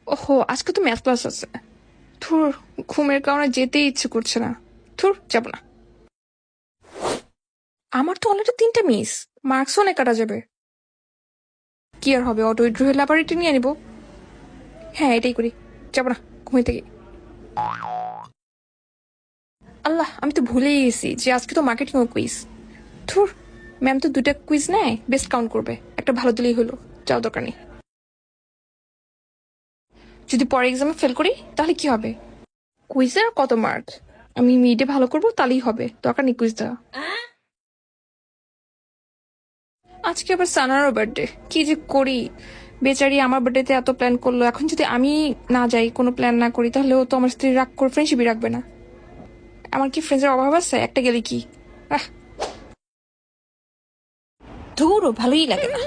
ওহো, আজকে তো ম্যাথ ক্লাস আছে। থুর, ঘুমের কারণে যেতেই ইচ্ছে করছে না। থুর, যাব না। আমার তো অলরেডি 3টা মিস, মার্কস অনেক কাটা যাবে। কি আর হবে, অটো উইথড্র হলে আবার এটা নিয়ে নিব। হ্যাঁ, এটাই করি। যাব না, ঘুমিয়ে থেকে। আল্লাহ, আমি তো ভুলেই গেছি যে আজকে তো মার্কেটিং ও কুইজ। থুর, ম্যাম তো 2টা কুইজ নেয়, বেস্ট কাউন্ট করবে, একটা ভালো দিলেই হলো। যাও, দরকার নেই। যদি পরে এক্সামে ফেল করি তাহলে কি হবে? কুইজের কত মার্ক? আমি মিডে ভালো করবো, তাহলেই হবে, দরকার নেই কুইজ দেওয়া। আজকে আবার সানারও বার্থডে, কি যে করি। বেচারি আমার বার্থডেতে এত প্ল্যান করলো, এখন যদি আমি না যাই, কোনো প্ল্যান না করি, তাহলে ও তো আমার স্ত্রী রাগ করে ফ্রেন্ডশিপই রাখবে না। আমার কি ফ্রেন্ডসের অভাব আছে? একটা গেলে কি। আহ, ধুরও ভালোই লাগে না।